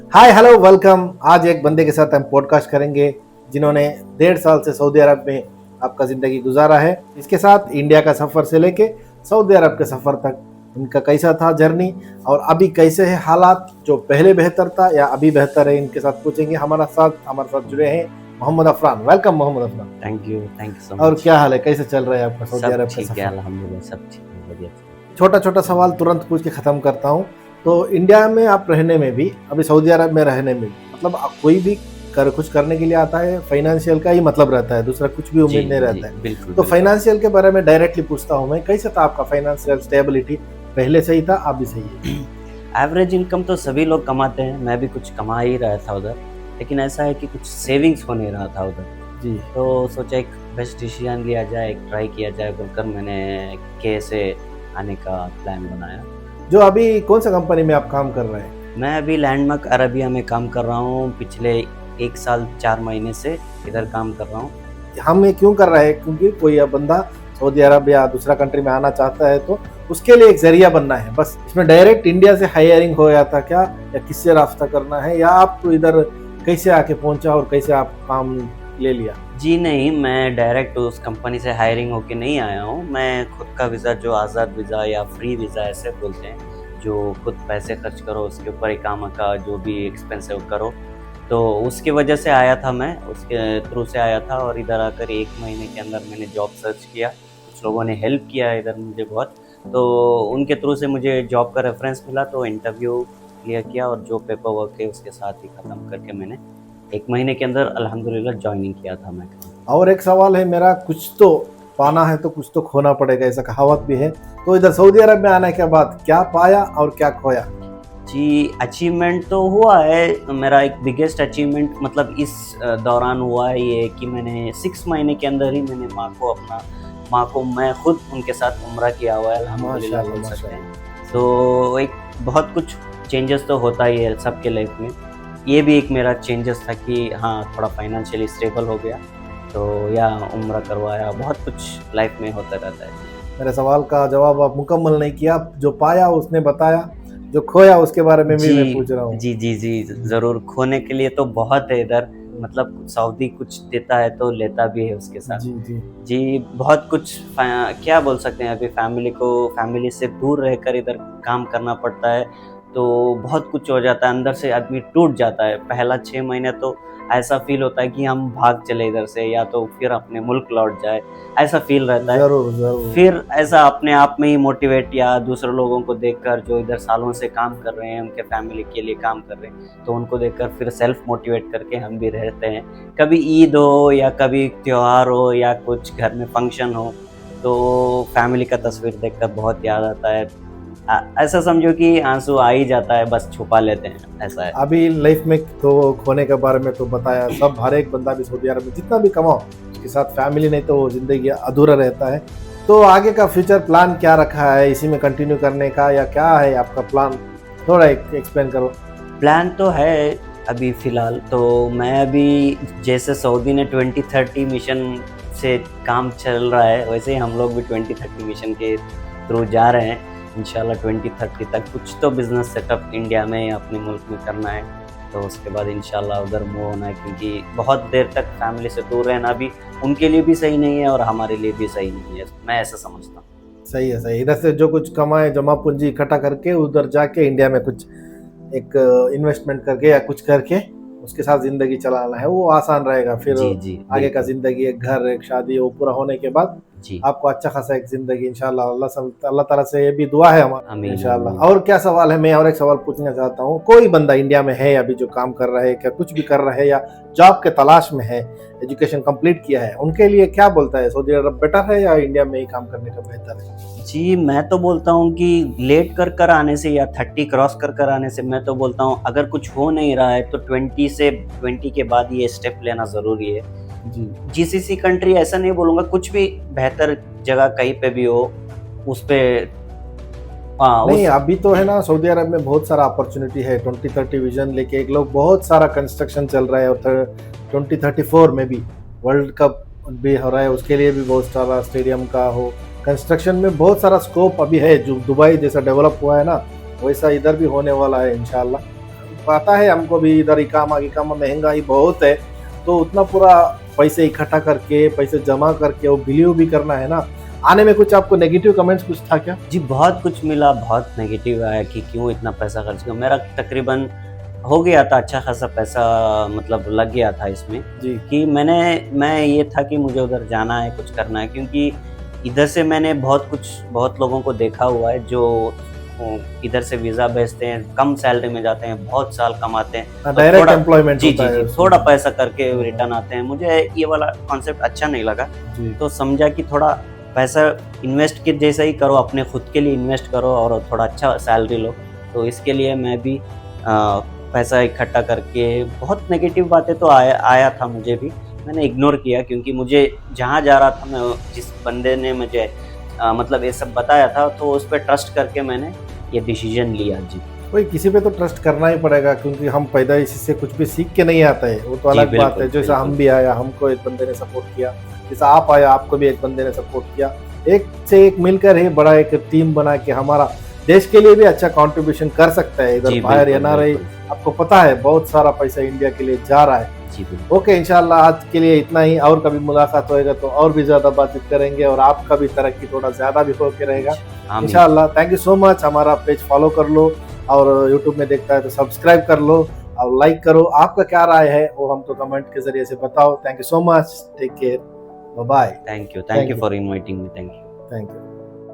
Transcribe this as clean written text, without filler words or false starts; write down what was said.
Hi hello welcome. आज एक बंदे के साथ हम पॉडकास्ट करेंगे जिन्होंने 1.5 साल से सऊदी अरब में आपका ज़िंदगी गुजारा है। इसके साथ इंडिया का सफ़र से लेके सऊदी अरब के सफ़र तक इनका कैसा था जर्नी और अभी कैसे है हालात, जो पहले बेहतर था या अभी बेहतर है, इनके साथ पूछेंगे। हमारे साथ जुड़े हैं Mohammad Afran. Welcome Mohammad Afran. Thank you so much. और क्या हाल है, कैसे चल रहा है आपका सऊदी अरब का ठीक है, सफ़र? अल्हम्दुलिल्लाह सब ठीक है, बढ़िया। छोटा छोटा सवाल तुरंत पूछ के ख़त्म करता हूँ। तो इंडिया में आप रहने में भी, अभी सऊदी अरब में रहने में भी, मतलब कोई भी कुछ करने के लिए आता है, फाइनेंशियल का ही मतलब रहता है, दूसरा कुछ भी उम्मीद नहीं रहता है। बिल्कुल। तो फाइनेंशियल के बारे में डायरेक्टली पूछता हूँ मैं, कैसे था आपका फाइनेंशियल स्टेबिलिटी? पहले से ही था, अब भी सही है? एवरेज इनकम तो सभी लोग कमाते हैं, मैं भी कुछ कमा ही रहा था उधर, लेकिन ऐसा है कि कुछ सेविंग्स हो नहीं रहा था उधर जी। तो सोचा एक बेस्ट डिसीजन लिया जाए, एक ट्राई किया जाए बोलकर मैंने के से आने का प्लान बनाया। जो अभी कौन सा कंपनी में आप काम कर रहे हैं? मैं अभी लैंडमार्क अरबिया में काम कर रहा हूँ, पिछले 1 साल 4 महीने से इधर काम कर रहा हूँ। हम ये क्यों कर रहे हैं? क्योंकि कोई बंदा सऊदी अरब या दूसरा कंट्री में आना चाहता है तो उसके लिए एक जरिया बनना है बस। इसमें डायरेक्ट इंडिया से हायरिंग हो जाता क्या, या किससे रास्ता करना है, या आप इधर कैसे आके पहुंचा और कैसे आप काम ले लिया? जी नहीं, मैं डायरेक्ट उस कंपनी से हायरिंग होके नहीं आया हूँ। मैं खुद का वीज़ा, जो आज़ाद वीज़ा या फ्री वीज़ा ऐसे बोलते हैं, जो खुद पैसे खर्च करो उसके ऊपर इकामा का जो भी एक्सपेंस है वो करो, तो उसकी वजह से आया था। मैं उसके थ्रू से आया था और इधर आकर 1 महीने के अंदर मैंने जॉब सर्च किया। कुछ लोगों ने हेल्प किया इधर मुझे बहुत, तो उनके थ्रू से मुझे जॉब का रेफरेंस मिला, तो इंटरव्यू क्लियर किया और जो पेपर वर्क है उसके साथ ही ख़त्म करके मैंने 1 महीने के अंदर अल्हम्दुलिल्लाह जॉइनिंग किया था मैं। और एक सवाल है मेरा, कुछ तो पाना है तो कुछ तो खोना पड़ेगा, ऐसा कहावत भी है। तो इधर सऊदी अरब में आने के बाद क्या पाया और क्या खोया? जी, अचीवमेंट तो हुआ है। मेरा एक बिगेस्ट अचीवमेंट मतलब इस दौरान हुआ है ये कि मैंने 6 महीने के अंदर ही मैंने माँ को मैं खुद उनके साथ उम्रा किया हुआ है, अल्हम्दुलिल्लाह बोल सकते हैं। तो एक बहुत कुछ चेंजेस तो होता ही है सबके लाइफ में। ये भी एक मेरा चेंजेस था कि हाँ, थोड़ा फाइनेंशियली स्टेबल हो गया, तो या उम्रा करवाया, बहुत कुछ लाइफ में होता रहता है। मेरे सवाल का जवाब आप मुकम्मल नहीं किया। जो पाया उसने बताया, जो खोया उसके बारे में भी मैं पूछ रहा हूँ। जी, ज़रूर। खोने के लिए तो बहुत है इधर, मतलब सऊदी कुछ देता है तो लेता भी है उसके साथ। जी, बहुत कुछ क्या बोल सकते हैं, अभी फैमिली से दूर रहकर इधर काम करना पड़ता है, तो बहुत कुछ हो जाता है, अंदर से आदमी टूट जाता है। पहला 6 महीने तो ऐसा फ़ील होता है कि हम भाग चले इधर से, या तो फिर अपने मुल्क लौट जाए, ऐसा फ़ील रहता है। ज़रूर। फिर ऐसा अपने आप में ही मोटिवेट, या दूसरे लोगों को देखकर जो इधर सालों से काम कर रहे हैं, उनके फैमिली के लिए काम कर रहे हैं, तो उनको देखकर फिर सेल्फ मोटिवेट करके हम भी रहते हैं। कभी ईद हो या कभी त्योहार हो या कुछ घर में फंक्शन हो, तो फैमिली का तस्वीर देखकर बहुत याद आता है। ऐसा समझो कि आंसू आ ही जाता है, बस छुपा लेते हैं, ऐसा है। अभी लाइफ में तो खोने के बारे में तो बताया सब। हर एक बंदा भी सऊदी अरब में जितना भी कमाओ, उसके साथ फैमिली नहीं तो जिंदगी अधूरा रहता है। तो आगे का फ्यूचर प्लान क्या रखा है, इसी में कंटिन्यू करने का या क्या है आपका प्लान? थोड़ा एक्सप्लेन करो। प्लान तो है अभी फ़िलहाल, तो मैं अभी जैसे सऊदी ने 2030 मिशन से काम चल रहा है, वैसे ही हम लोग भी 2030 मिशन के थ्रू जा रहे हैं। इंशाल्लाह 2030 तक कुछ तो बिज़नेस सेटअप इंडिया में या अपने मुल्क में करना है, तो उसके बाद इंशाल्लाह उधर मूव होना है, क्योंकि बहुत देर तक फैमिली से दूर रहना भी उनके लिए भी सही नहीं है और हमारे लिए भी सही नहीं है, मैं ऐसा समझता हूँ। सही है। इधर से जो कुछ कमाए, जमा पूंजी इकट्ठा करके उधर जाके इंडिया में कुछ एक इन्वेस्टमेंट करके या कुछ करके उसके साथ ज़िंदगी चलाना है, वो आसान रहेगा। फिर जी, आगे का ज़िंदगी, एक घर, एक शादी, वो पूरा होने के बाद जी। आपको अच्छा खासा एक ज़िंदगी इंशाल्लाह। अल्लाह ताला से ये भी दुआ है हमारा आमीन, इंशाल्लाह। आमीन। और क्या सवाल है? मैं और एक सवाल पूछना चाहता हूँ। कोई बंदा इंडिया में है अभी जो काम कर रहा है, क्या कुछ भी कर रहा है, या जॉब के तलाश में है, एजुकेशन कंप्लीट किया है, उनके लिए क्या बोलता है? सऊदी अरब बेटर है या इंडिया में ही काम करने का बेहतर है? जी, मैं तो बोलता हूँ कि लेट कर आने से या 30 क्रॉस कर आने से, मैं तो बोलता हूँ अगर कुछ हो नहीं रहा है तो 20 के बाद ये स्टेप लेना ज़रूरी है। जी। जीसीसी कंट्री ऐसा नहीं बोलूँगा, कुछ भी बेहतर जगह कहीं पे भी हो, उस पे नहीं, अभी तो है ना, सऊदी अरब में बहुत सारा अपॉर्चुनिटी है। 2030 विजन लेके एक लोग बहुत सारा कंस्ट्रक्शन चल रहा है, और 2034 में भी वर्ल्ड कप भी हो रहा है, उसके लिए भी बहुत सारा स्टेडियम का हो, कंस्ट्रक्शन में बहुत सारा स्कोप अभी है। जो दुबई जैसा डेवलप हुआ है ना, वैसा इधर भी होने वाला है इंशाल्लाह। पता है हमको भी इधर इकामा महंगाई बहुत है, तो उतना पूरा पैसे इकट्ठा करके पैसे जमा करके वो बिलीव भी करना है ना। आने में कुछ आपको नेगेटिव कमेंट्स कुछ था क्या? जी बहुत कुछ मिला, बहुत नेगेटिव आया कि क्यों इतना पैसा खर्च किया। मेरा तकरीबन हो गया था, अच्छा खासा पैसा मतलब लग गया था इसमें जी कि मैं ये था कि मुझे उधर जाना है, कुछ करना है, क्योंकि इधर से मैंने बहुत लोगों को देखा हुआ है जो इधर से वीज़ा भेजते हैं, कम सैलरी में जाते हैं, बहुत साल कमाते हैं, तो डायरेक्ट थोड़ा एम्प्लॉयमेंट जी, होता जी, है जी, थोड़ा पैसा करके रिटर्न आते हैं। मुझे ये वाला कॉन्सेप्ट अच्छा नहीं लगा, जी तो समझा कि थोड़ा पैसा इन्वेस्ट के जैसा ही करो, अपने खुद के लिए इन्वेस्ट करो और थोड़ा अच्छा सैलरी लो। तो इसके लिए मैं भी पैसा इकट्ठा करके, बहुत नेगेटिव बातें तो आया था मुझे भी, मैंने इग्नोर किया क्योंकि मुझे जहाँ जा रहा था, मैं जिस बंदे ने मुझे मतलब ये सब बताया था, तो उस पे ट्रस्ट करके मैंने ये डिसीजन लिया। जी। कोई किसी पे तो ट्रस्ट करना ही पड़ेगा, क्योंकि हम पैदा इसी से कुछ भी सीख के नहीं आते हैं, वो तो जी, अलग बात बिल्कुल, है। जैसा हम बिल्कुल। भी आया, हमको एक बंदे ने सपोर्ट किया, जैसा आप आया आपको भी एक बंदे ने सपोर्ट किया, एक से एक मिलकर ही बड़ा एक टीम बना के हमारा देश के लिए भी अच्छा कंट्रीब्यूशन कर सकता है। इधर जी, बाहर बिल्कुल, एनआरआई बिल्कुल। आपको पता है बहुत सारा पैसा इंडिया के लिए जा रहा है। जी, बिल्कुल। ओके, इंशाल्लाह आज के लिए इतना ही, और कभी मुलाकात होएगा तो और भी ज्यादा बातचीत करेंगे और आपका भी तरक्की थोड़ा ज्यादा भी होके रहेगा आमीन। इंशाल्लाह। Thank you so much. हमारा पेज फॉलो कर लो और यूट्यूब में देखता है तो सब्सक्राइब कर लो और लाइक करो। आपका क्या राय है वो हमको कमेंट के जरिए से बताओ। Thank you so much, take care, bye bye. Thank you Thank for you. Inviting me, thank you. Thank you.